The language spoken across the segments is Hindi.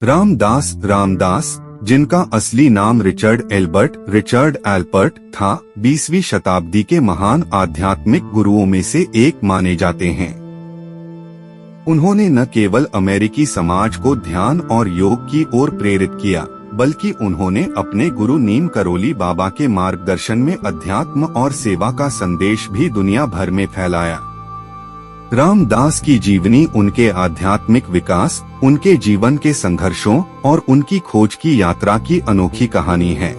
रामदास, जिनका असली नाम रिचर्ड एल्बर्ट था, 20वीं शताब्दी के महान आध्यात्मिक गुरुओं में से एक माने जाते हैं। उन्होंने न केवल अमेरिकी समाज को ध्यान और योग की ओर प्रेरित किया, बल्कि उन्होंने अपने गुरु नीम करोली बाबा के मार्गदर्शन में अध्यात्म और सेवा का संदेश भी दुनिया भर में फैलाया। रामदास की जीवनी उनके आध्यात्मिक विकास, उनके जीवन के संघर्षों और उनकी खोज की यात्रा की अनोखी कहानी है।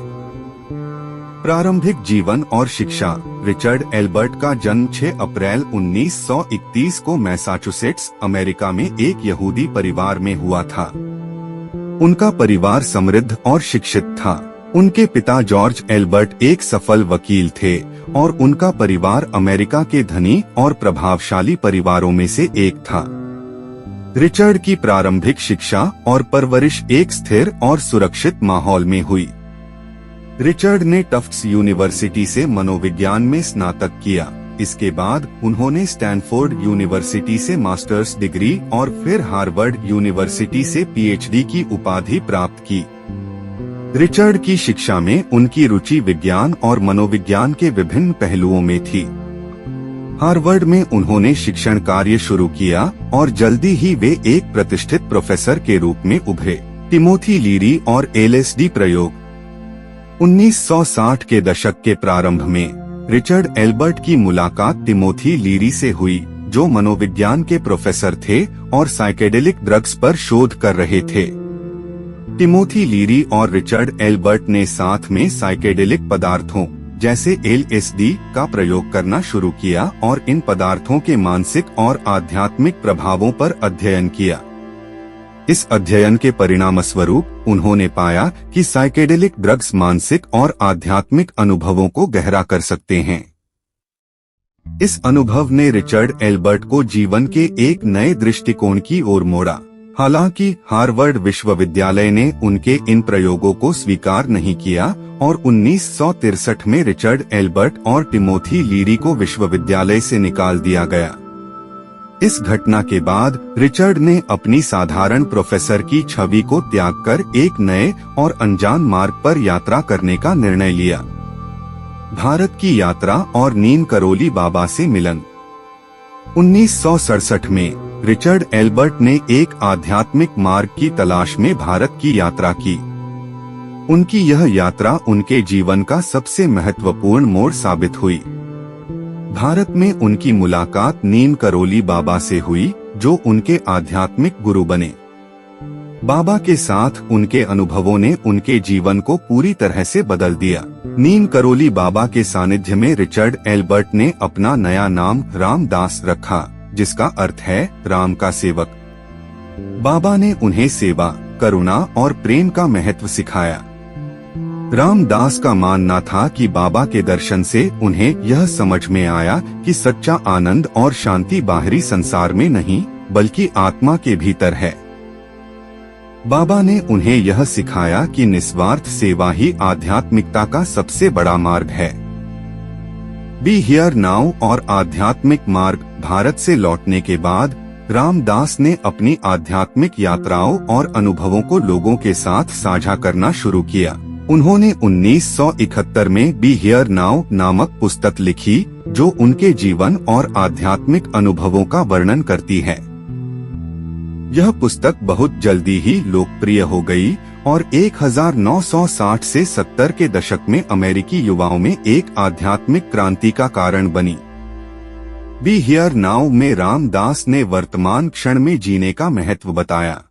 प्रारंभिक जीवन और शिक्षा। रिचर्ड एल्बर्ट का जन्म 6 अप्रैल 1931 को मैसाचुसेट्स, अमेरिका में एक यहूदी परिवार में हुआ था। उनका परिवार समृद्ध और शिक्षित था। उनके पिता जॉर्ज एल्बर्ट एक सफल वकील थे और उनका परिवार अमेरिका के धनी और प्रभावशाली परिवारों में से एक था। रिचर्ड की प्रारंभिक शिक्षा और परवरिश एक स्थिर और सुरक्षित माहौल में हुई। रिचर्ड ने टफ्ट्स यूनिवर्सिटी से मनोविज्ञान में स्नातक किया। इसके बाद उन्होंने स्टैनफोर्ड यूनिवर्सिटी से मास्टर्स डिग्री और फिर हार्वर्ड यूनिवर्सिटी से पीएचडी की उपाधि प्राप्त की। रिचर्ड की शिक्षा में उनकी रुचि विज्ञान और मनोविज्ञान के विभिन्न पहलुओं में थी। हार्वर्ड में उन्होंने शिक्षण कार्य शुरू किया और जल्दी ही वे एक प्रतिष्ठित प्रोफेसर के रूप में उभरे। टिमोथी लीरी और एलएसडी प्रयोग। 1960 के दशक के प्रारंभ में रिचर्ड एल्बर्ट की मुलाकात टिमोथी लीरी से हुई, जो मनोविज्ञान के प्रोफेसर थे और साइकेडेलिक ड्रग्स पर शोध कर रहे थे। टिमोथी लीरी और रिचर्ड एल्बर्ट ने साथ में साइकेडेलिक पदार्थों जैसे एलएसडी का प्रयोग करना शुरू किया और इन पदार्थों के मानसिक और आध्यात्मिक प्रभावों पर अध्ययन किया। इस अध्ययन के परिणामस्वरूप उन्होंने पाया कि साइकेडेलिक ड्रग्स मानसिक और आध्यात्मिक अनुभवों को गहरा कर सकते हैं। इस अनुभव ने रिचर्ड एल्बर्ट को जीवन के एक नए दृष्टिकोण की ओर मोड़ा। हालांकि हार्वर्ड विश्वविद्यालय ने उनके इन प्रयोगों को स्वीकार नहीं किया और 1963 में रिचर्ड एल्बर्ट और टिमोथी लीरी को विश्वविद्यालय से निकाल दिया गया। इस घटना के बाद रिचर्ड ने अपनी साधारण प्रोफेसर की छवि को त्याग कर एक नए और अनजान मार्ग पर यात्रा करने का निर्णय लिया। भारत की यात्रा और नीम करोली बाबा से मिलन। 1967 में रिचर्ड एल्बर्ट ने एक आध्यात्मिक मार्ग की तलाश में भारत की यात्रा की। उनकी यह यात्रा उनके जीवन का सबसे महत्वपूर्ण मोड़ साबित हुई। भारत में उनकी मुलाकात नीम करोली बाबा से हुई, जो उनके आध्यात्मिक गुरु बने। बाबा के साथ उनके अनुभवों ने उनके जीवन को पूरी तरह से बदल दिया। नीम करोली बाबा के सानिध्य में रिचर्ड एल्बर्ट ने अपना नया नाम रामदास रखा, जिसका अर्थ है राम का सेवक। बाबा ने उन्हें सेवा, करुणा और प्रेम का महत्व सिखाया। रामदास का मानना था कि बाबा के दर्शन से उन्हें यह समझ में आया कि सच्चा आनंद और शांति बाहरी संसार में नहीं, बल्कि आत्मा के भीतर है। बाबा ने उन्हें यह सिखाया कि निस्वार्थ सेवा ही आध्यात्मिकता का सबसे बड़ा मार्ग है। बी हियर नाउ और आध्यात्मिक मार्ग। भारत से लौटने के बाद रामदास ने अपनी आध्यात्मिक यात्राओं और अनुभवों को लोगों के साथ साझा करना शुरू किया। उन्होंने 1971 में बी हियर नाउ नामक पुस्तक लिखी, जो उनके जीवन और आध्यात्मिक अनुभवों का वर्णन करती है। यह पुस्तक बहुत जल्दी ही लोकप्रिय हो गई और 1960 से 70 के दशक में अमेरिकी युवाओं में एक आध्यात्मिक क्रांति का कारण बनी। बी हियर नाउ में रामदास ने वर्तमान क्षण में जीने का महत्व बताया।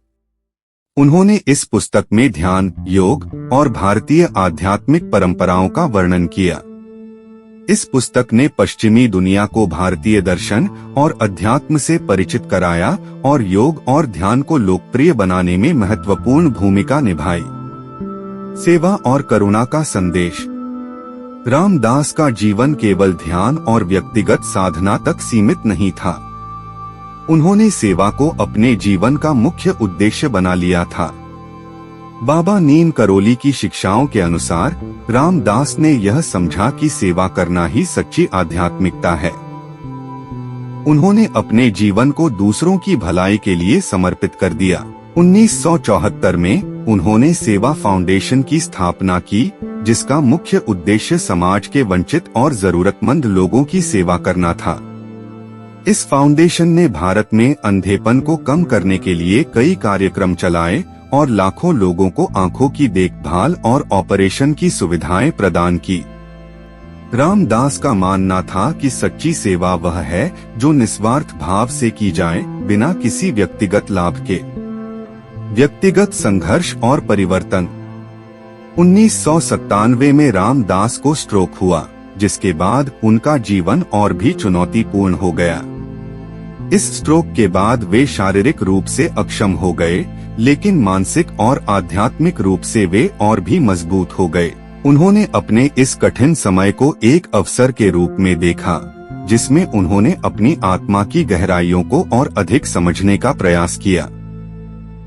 उन्होंने इस पुस्तक में ध्यान, योग और भारतीय आध्यात्मिक परंपराओं का वर्णन किया। इस पुस्तक ने पश्चिमी दुनिया को भारतीय दर्शन और अध्यात्म से परिचित कराया और योग और ध्यान को लोकप्रिय बनाने में महत्वपूर्ण भूमिका निभाई। सेवा और करुणा का संदेश। रामदास का जीवन केवल ध्यान और व्यक्तिगत साधना तक सीमित नहीं था। उन्होंने सेवा को अपने जीवन का मुख्य उद्देश्य बना लिया था। बाबा नीम करोली की शिक्षाओं के अनुसार रामदास ने यह समझा कि सेवा करना ही सच्ची आध्यात्मिकता है। उन्होंने अपने जीवन को दूसरों की भलाई के लिए समर्पित कर दिया। 1974 में उन्होंने सेवा फाउंडेशन की स्थापना की, जिसका मुख्य उद्देश्य समाज के वंचित और जरूरतमंद लोगों की सेवा करना था। इस फाउंडेशन ने भारत में अंधेपन को कम करने के लिए कई कार्यक्रम चलाए और लाखों लोगों को आंखों की देखभाल और ऑपरेशन की सुविधाएं प्रदान की। रामदास का मानना था कि सच्ची सेवा वह है जो निस्वार्थ भाव से की जाए, बिना किसी व्यक्तिगत लाभ के। व्यक्तिगत संघर्ष और परिवर्तन। 1997 में रामदास को स्ट्रोक हुआ, जिसके बाद उनका जीवन और भी चुनौतीपूर्ण हो गया। इस स्ट्रोक के बाद वे शारीरिक रूप से अक्षम हो गए, लेकिन मानसिक और आध्यात्मिक रूप से वे और भी मजबूत हो गए। उन्होंने अपने इस कठिन समय को एक अवसर के रूप में देखा, जिसमें उन्होंने अपनी आत्मा की गहराइयों को और अधिक समझने का प्रयास किया।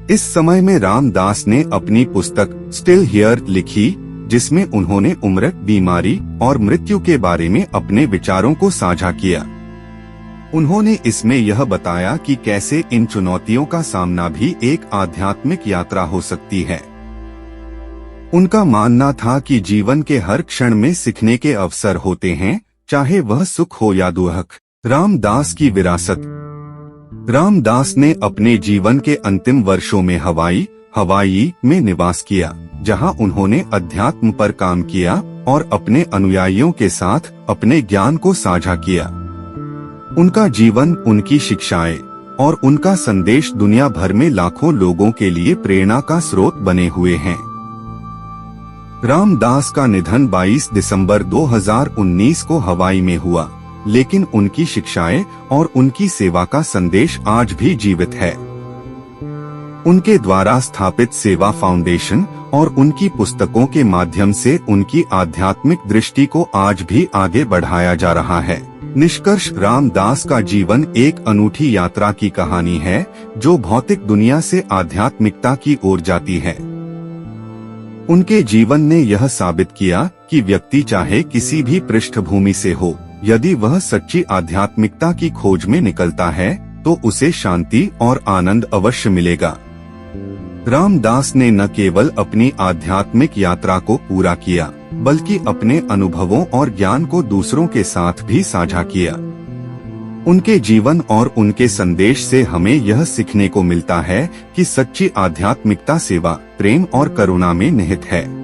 इस समय में रामदास ने अपनी पुस्तक स्टिल हियर लिखी, जिसमें उन्होंने उम्र, बीमारी और मृत्यु के बारे में अपने विचारों को साझा किया। उन्होंने इसमें यह बताया कि कैसे इन चुनौतियों का सामना भी एक आध्यात्मिक यात्रा हो सकती है। उनका मानना था कि जीवन के हर क्षण में सीखने के अवसर होते हैं, चाहे वह सुख हो या दुख। रामदास की विरासत। रामदास ने अपने जीवन के अंतिम वर्षों में हवाई में निवास किया, जहां उन्होंने अध्यात्म पर काम किया और अपने अनुयायियों के साथ अपने ज्ञान को साझा किया। उनका जीवन, उनकी शिक्षाएं और उनका संदेश दुनिया भर में लाखों लोगों के लिए प्रेरणा का स्रोत बने हुए हैं। रामदास का निधन 22 दिसंबर 2019 को हवाई में हुआ, लेकिन उनकी शिक्षाएं और उनकी सेवा का संदेश आज भी जीवित है। उनके द्वारा स्थापित सेवा फाउंडेशन और उनकी पुस्तकों के माध्यम से उनकी आध्यात्मिक दृष्टि को आज भी आगे बढ़ाया जा रहा है। निष्कर्ष, रामदास का जीवन एक अनूठी यात्रा की कहानी है, जो भौतिक दुनिया से आध्यात्मिकता की ओर जाती है। उनके जीवन ने यह साबित किया कि व्यक्ति चाहे किसी भी पृष्ठभूमि से हो, यदि वह सच्ची आध्यात्मिकता की खोज में निकलता है तो उसे शांति और आनंद अवश्य मिलेगा। रामदास ने न केवल अपनी आध्यात्मिक यात्रा को पूरा किया, बल्कि अपने अनुभवों और ज्ञान को दूसरों के साथ भी साझा किया। उनके जीवन और उनके संदेश से हमें यह सीखने को मिलता है कि सच्ची आध्यात्मिकता सेवा, प्रेम और करुणा में निहित है।